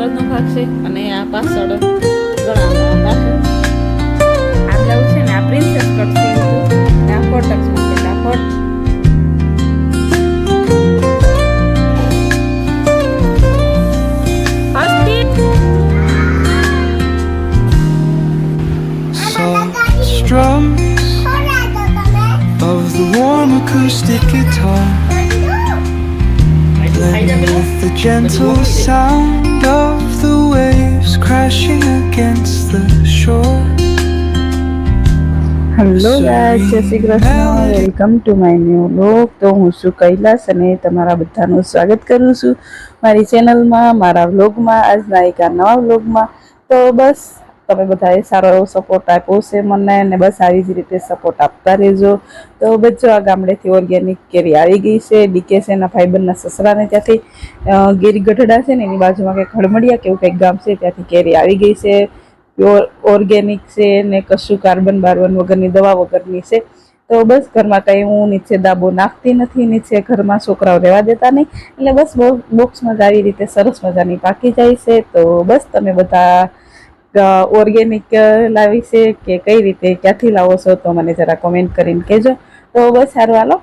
આગળનો ભાગ છે અને આ પાછળ ગળાનો પાછળ આ બ્લાઉઝ છે ને આ પ્રિન્સેસ કટ સીવું હતું ને આ કોટક્સમાં છે આ કોટ Strums of the warm acoustic guitar blend with the gentle sound of the waves crashing against the shore. Hello guys, જય Shri Krishna. Welcome to my new vlog. તો હું છું કૈલાસ અને તમારા બધાનું સ્વાગત કરું છું મારી ચેનલમાં, મારા વ્લોગમાં, આજના એક આ નવા વ્લોગમાં. તો બસ તમે બધાએ સારો એવો સપોર્ટ આપ્યો છે મને, અને બસ આવી જ રીતે સપોર્ટ આપતા રહેજો. તો બસ જો આ ગામડેથી ઓર્ગેનિક કેરી આવી ગઈ છે. ડીકે છે એના ભાઈબંધના સસરાને ત્યાંથી ગીરી ગઢડા છે ને એની બાજુમાં કંઈક હળમડિયા કેવું કંઈક ગામ છે, ત્યાંથી કેરી આવી ગઈ છે. પ્યોર ઓર્ગેનિક છે ને કશું કાર્બન બાર્બન વગરની, દવા વગરની છે. તો બસ ઘરમાં કંઈ હું નીચે દાબો નાખતી નથી, નીચે ઘરમાં છોકરાઓ રહેવા દેતા નહીં, એટલે બસ બોક્સમાં જ આવી રીતે સરસ મજાની પાકી જાય છે. તો બસ તમે બધા ઓર્ગેનિક લાવી છે કે કઈ રીતે, ક્યાંથી લાવો છો તો મને જરા કોમેન્ટ કરીને કહેજો. તો બસ સારું, હાલો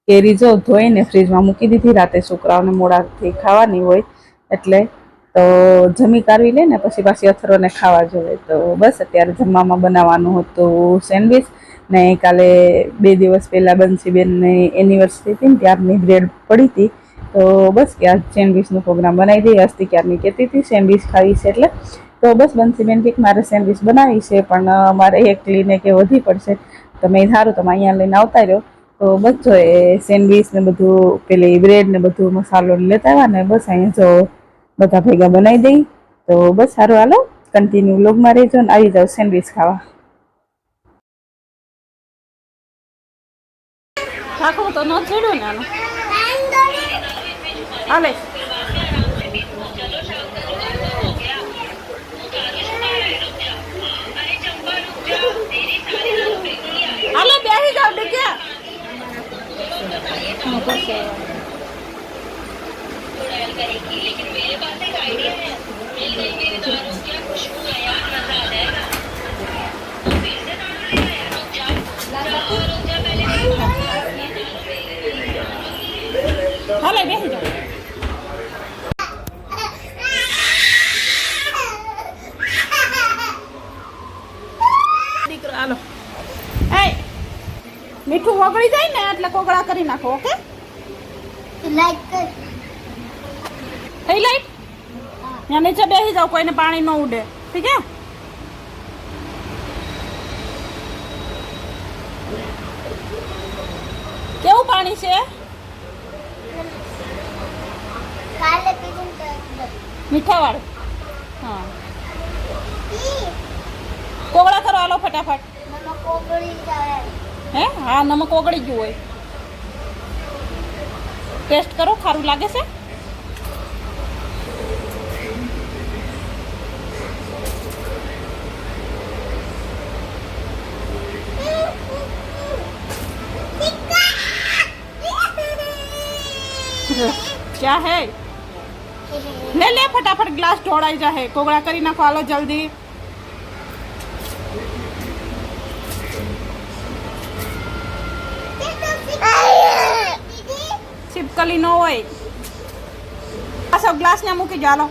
કેરી જો ધોઈને ફ્રીજમાં મૂકી દીધી, રાતે છોકરાઓને મોડાથી ખાવાની હોય એટલે. તો જમી કાઢવી લે ને પછી પાછી અથરોને ખાવા જોઈએ. તો બસ અત્યારે જમવામાં બનાવવાનું હતું સેન્ડવિચ, ને કાલે 2 દિવસ પહેલાં બંસીબેનની એનિવર્સરી હતી ને ત્યારની બ્રેડ પડી હતી. તો બસ ક્યાં સેન્ડવિચનો પ્રોગ્રામ બનાવી દઈએ. હસ્તી ક્યારની કહેતી હતી સેન્ડવિચ ખાવી છે એટલે. તો બસ બંસીબેન કંઈક મારે સેન્ડવિચ બનાવી છે, પણ મારે એકલીને કે વધી પડશે. તો મેં સારું તમે અહીંયા લઈને આવતા રહ્યો. તો બસ જો એ સેન્ડવિચ ને બધું પેલી બ્રેડ ને બધું મસાલો લેતા આવ્યા ને બસ અહીંયા જો બધા ભેગા બનાવી દઈ. તો બસ સારું, હાલો કન્ટિન્યુ વ્લોગમાં રહેજો ને આવી જાવ સેન્ડવિચ ખાવા. રાખવું તો ન ચડ્યું ને આનું હાલે. હાલો બેસી જાવ ડગ્યા. હાલે બેસી જાવ. દીકરો હાલો. એ મીઠું ઓગળી જાય ને એટલે કોગળા કરી નાખો. ઓકે લાઈટ કર. થઈ લાઈટ ત્યાં નીચે બેસી જાવ, કોઈને પાણી ન ઉડે, ઠીક હે? કેવું પાણી છે? કાલે પીધું તો મીઠા વાળું. હા કોગળા કરો હાલો ફટાફટ. મમ્મા કોગળી જાય. હે? હા નમક ઓગળી ગયું હોય. ટેસ્ટ કરો, ખારું લાગે છે? क्या है? ले ले फटाफट ग्लास ढोड़ाई जा है. कोगड़ा करी नाखो हालो जल्दी. छिपकली नो હોય. આ સબ ગ્લાસ ને મૂકી જો હાલો.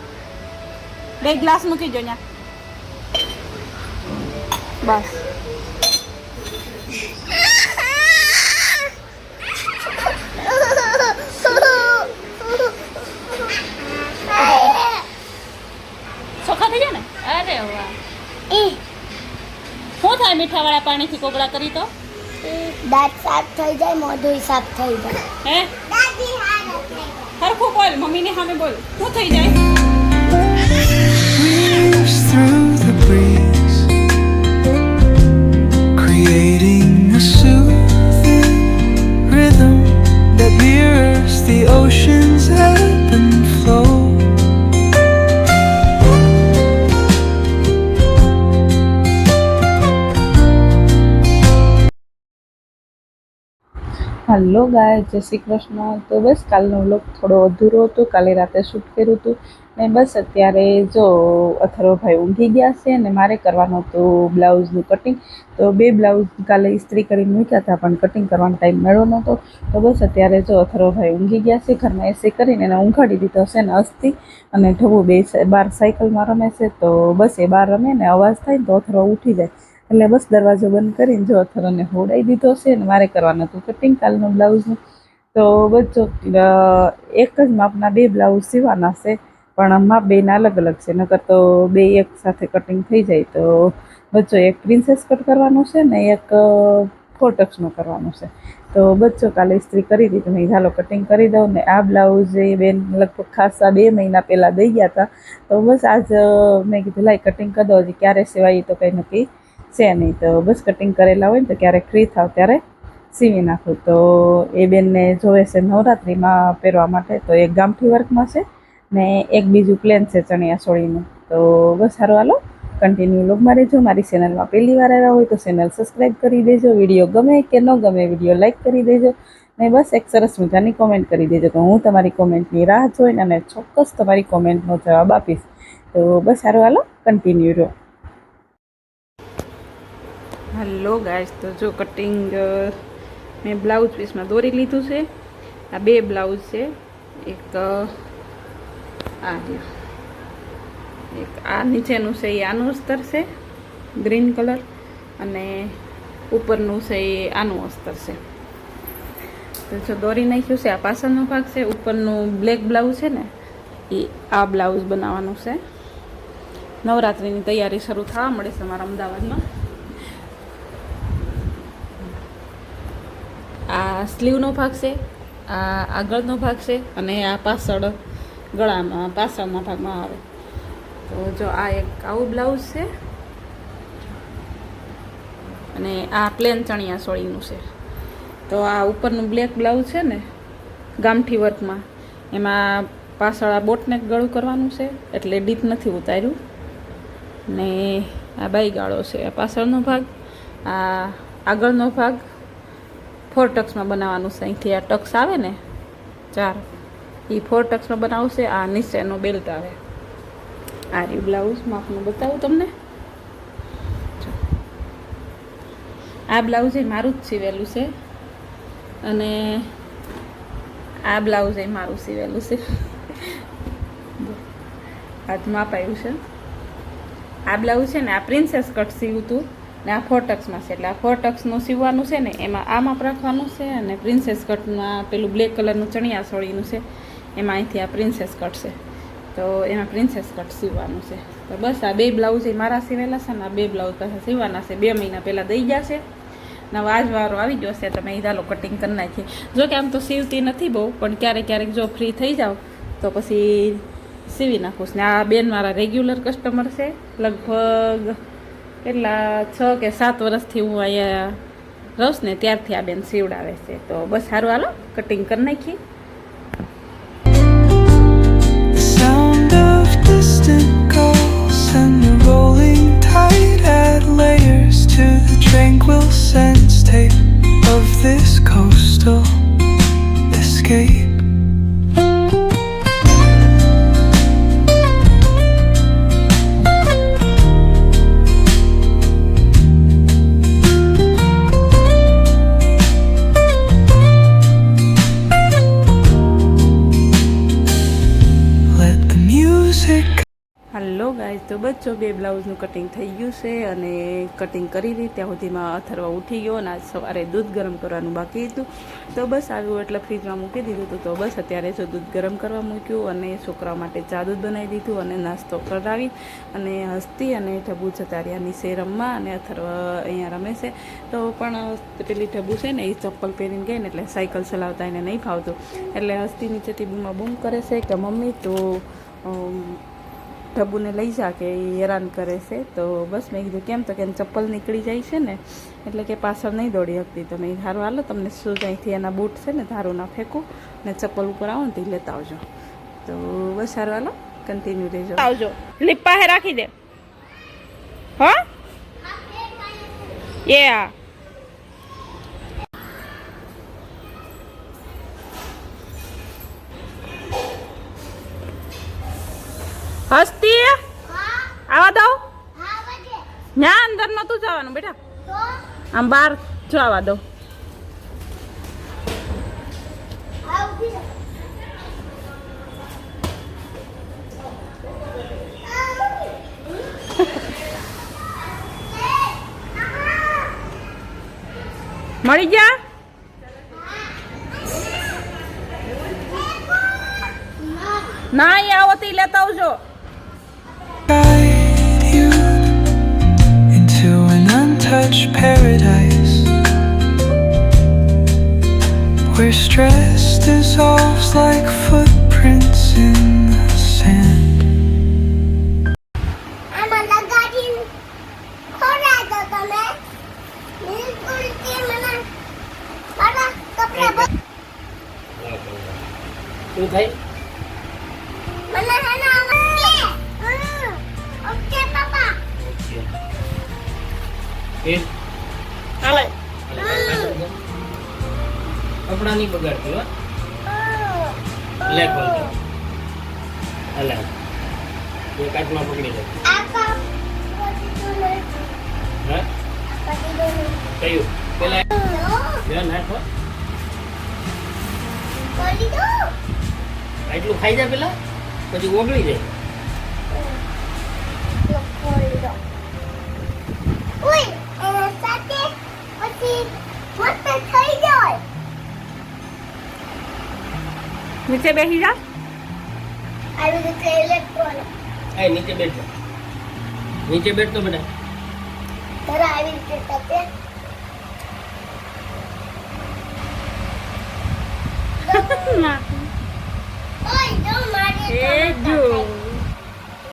2 ગ્લાસ મૂકી જો ન્યા. બસ ચોખ્ખા થઈ જાય ને. અરે વાહ. શું થાય મીઠાવાળા પાણીથી કોગળા કરી તો? દાંત સાફ થઈ જાય, મોઢું સાફ થઈ જાય. હે દાદી હારો થઈ જાય. હરખું બોલ, મમ્મીની સામે બોલ. શું થઈ જાય? Weaves through the breeze, creating a soothing rhythm that mirrors the ocean's ebb and flow. હાલો ગાય, જય શ્રી કૃષ્ણ. તો બસ કાલનો વ્લોગ થોડો અધૂરો હતો, કાલે રાતે શૂટ કર્યું હતું ને બસ અત્યારે જો અથર્વભાઈ ઊંઘી ગયા છે ને મારે કરવાનું હતું બ્લાઉઝનું કટિંગ. તો 2 બ્લાઉઝ કાલે ઇસ્ત્રી કરીને મૂક્યા હતા પણ કટિંગ કરવાનો ટાઈમ મળ્યો નહોતો. તો બસ અત્યારે જો અથર્વભાઈ ઊંઘી ગયા છે, ઘરમાં એસી કરીને એને ઊંઘાડી દીધો છે ને અસ્તી અને ઢબુ બે બહાર સાયકલમાં રમે છે. તો બસ એ બહાર રમે ને અવાજ થાય ને તો અથર્વ ઉઠી જાય એટલે બસ દરવાજો બંધ કરીને જો અથર્વને હોડાઈ દીધો છે ને મારે કરવાનું હતું કટિંગ કાલનું બ્લાઉઝનું. તો બસ જો એક જ માપના 2 બ્લાઉઝ સીવાના છે પણ માપ બેના અલગ અલગ છે, નકર તો 2 એક સાથે કટિંગ થઈ જાય. તો બચ્ચો એક પ્રિન્સેસ કટ કરવાનું છે ને એક ફોરટક્સનું કરવાનું છે. તો બચ્ચો કાલે ઇસ્ત્રી કરી દીધી, મેં ચાલો કટિંગ કરી દઉં. ને આ બ્લાઉઝ એ બેન લગભગ ખાસા 2 મહિના પહેલાં દઈ ગયા હતા. તો બસ આજ મેં કીધું લાઈ કટિંગ કરી દો, હજી ક્યારે સિવાય તો કંઈ નક્કી છે નહીં. તો બસ કટિંગ કરેલા હોય ને તો ક્યારેક ફ્રી થાવ ત્યારે સીવી નાખું. તો એ બેનને જોવે છે નવરાત્રિમાં પહેરવા માટે, તો એક ગામઠી વર્કમાં છે ને એક બીજું પ્લેન છે ચણિયા ચોળીનું. તો બસ સારું, હાલો કન્ટિન્યુ લોગમાં રહેજો. મારી ચેનલમાં પહેલી વાર આવ્યા હોય તો ચેનલ સબસ્ક્રાઈબ કરી દેજો. વિડીયો ગમે કે ન ગમે વિડીયો લાઈક કરી દેજો ને બસ એક સરસ મજાની કોમેન્ટ કરી દેજો. તો હું તમારી કોમેન્ટની રાહ જોઈને અને ચોક્કસ તમારી કોમેન્ટનો જવાબ આપીશ. તો બસ સારું, હાલો કન્ટિન્યુ રહો. હલો ગાઈસ, તો જો કટિંગ મેં બ્લાઉઝ પીસમાં દોરી લીધું છે. આ 2 બ્લાઉઝ છે, એક આ રહ્યું, એક આ નીચેનું છે એ આનું અસ્તર છે ગ્રીન કલર અને ઉપરનું છે એ આનું અસ્તર છે. તો જો દોરી નાખ્યું છે, આ પાછળનો ભાગ છે. ઉપરનું બ્લેક બ્લાઉઝ છે ને એ આ બ્લાઉઝ બનાવવાનું છે. નવરાત્રિની તૈયારી શરૂ થવા મળે છે અમારા અમદાવાદમાં. આ સ્લીવનો ભાગ છે, આ આગળનો ભાગ છે અને આ પાછળ ગળામાં પાછળના ભાગમાં આવે. તો જો આ એક આવું બ્લાઉઝ છે અને આ પ્લેન ચણિયા ચોળીનું છે. તો આ ઉપરનું બ્લેક બ્લાઉઝ છે ને ગામઠી વર્કમાં, એમાં પાછળ આ બોટનેક ગળું કરવાનું છે એટલે ડીપ નથી ઉતાર્યું. ને આ બાઈ ગાળો છે, આ પાછળનો ભાગ. આ આગળનો ભાગ ફોરટક્સમાં બનાવવાનું છે. અહીંથી આ ટક્સ આવે ને 4 એ ફોરટક્સમાં બનાવશે. આ નીચેનો બેલ્ટ આવે. આ રહ્યું બ્લાઉઝ, માપનું બતાવું તમને. આ બ્લાઉઝ એ મારું જ સીવેલું છે અને આ બ્લાઉઝ એ મારું સીવેલું છે. હાથ માપ આવ્યું છે. આ બ્લાઉઝ છે ને આ પ્રિન્સેસ કટ સીવ્યું હતું ને આ ફોરટક્સમાં છે. એટલે આ ફોરટક્સનું સીવવાનું છે ને એમાં આ માપ રાખવાનું છે અને પ્રિન્સેસ કટમાં પેલું બ્લેક કલરનું ચણિયા ચોળીનું છે એમાં અહીંથી આ પ્રિન્સેસ કટ છે. તો એમાં પ્રિન્સેસ કટ સીવવાનું છે. તો બસ આ 2 બ્લાઉઝ એ મારા સીવેલા છે ને આ 2 બ્લાઉઝ પાછા સીવવાના છે. 2 મહિના પહેલાં દઈ ગયા છે ને આજ વારો આવી ગયો છે. તમે ચાલો કટિંગ કરી નાખીએ. જો કે આમ તો સીવતી નથી બહુ, પણ ક્યારેક ક્યારેક જો ફ્રી થઈ જાઓ તો પછી સીવી નાખું. ને આ બેન મારા રેગ્યુલર કસ્ટમર છે. લગભગ કેટલા 6 કે 7 વર્ષથી હું અહીંયા રહું ને ત્યારથી આ બેન સીવડાવે છે. તો બસ સારું, હાલો કટિંગ કરી નાખીએ. The sound of distant gulls and the rolling tide add layers to the tranquil sense tape of this coastal escape. Hello guys, તો બચ્ચો 2 બ્લાઉઝનું કટિંગ થઈ ગયું છે અને કટિંગ કરી હતી ત્યાં સુધીમાં અથર્વ ઉઠી ગયો અને આજ સવારે દૂધ ગરમ કરવાનું બાકી હતું. તો બસ આવ્યું એટલે ફ્રીજમાં મૂકી દીધું હતું. તો બસ અત્યારે જો દૂધ ગરમ કરવા મૂક્યું અને છોકરાઓ માટે ચા દૂધ બનાવી દીધું અને નાસ્તો કરાવી અને હસ્તી અને ઢબુ જતા રહ્યા નીચે રમવા અને અથર્વ અહીંયા રમે છે. તો પણ પેલી ઢબુ છે ને એ ચપ્પલ પહેરીને ગઈ ને એટલે સાયકલ ચલાવતા એને નહીં ફાવતું એટલે હસ્તી નીચેથી બૂમા બૂમ કરે છે કે મમ્મી તો ઢબુને લઈ જા કે એ હેરાન કરે છે. તો બસ મેં કીધું કેમ, તો કે ચપ્પલ નીકળી જાય છે ને એટલે કે પાછળ નહીં દોડી શકતી. તો મેં સારું હાલો તમને શું અહીંથી એના બૂટ છે ને ધારું ના ફેંકું ને ચપ્પલ ઉપર આવો ને તે લેતા આવજો. તો બસ સારું હાલો કન્ટિન્યુ રહેજો. આવજો લીપ પાસે રાખી દે. હા એ આ હસ્તી હા આવા દઉં હા વગે ન્યા અંદર નતું જવાનું બેટા તો આમ બહાર જવા દો આ ઉભી રહો. મળી ગયા ના અહીં આવો તી લેતા આવજો guide you into an untouched paradise where stress dissolves like footprints in the sand. આમાં લગાડીને ખોરા દો તમે બિલકુલ કે મને મારા કપડા શું થાય મને હે ના ઓકે પાપા એ હાલે કપડા નહીં બગાડતી હો લે બોલ અલે એ કાચમાં પકડી લે આકા હા પતિ દો કયું પેલા નો ધ્યાન રાખો બોલી દો આટલું ખાઈ જાય પેલા પછી ઓગળી જાય બોલી દો ઉઈ એના સાથે પછી મોટો થઈ જાય નીચે બેસી જા આવી રીતે ઇલેક્ટ્રોનિક એ નીચે બેઠ જા. નીચે બેઠ તો બેટા તરા આવી રીતે થશે ના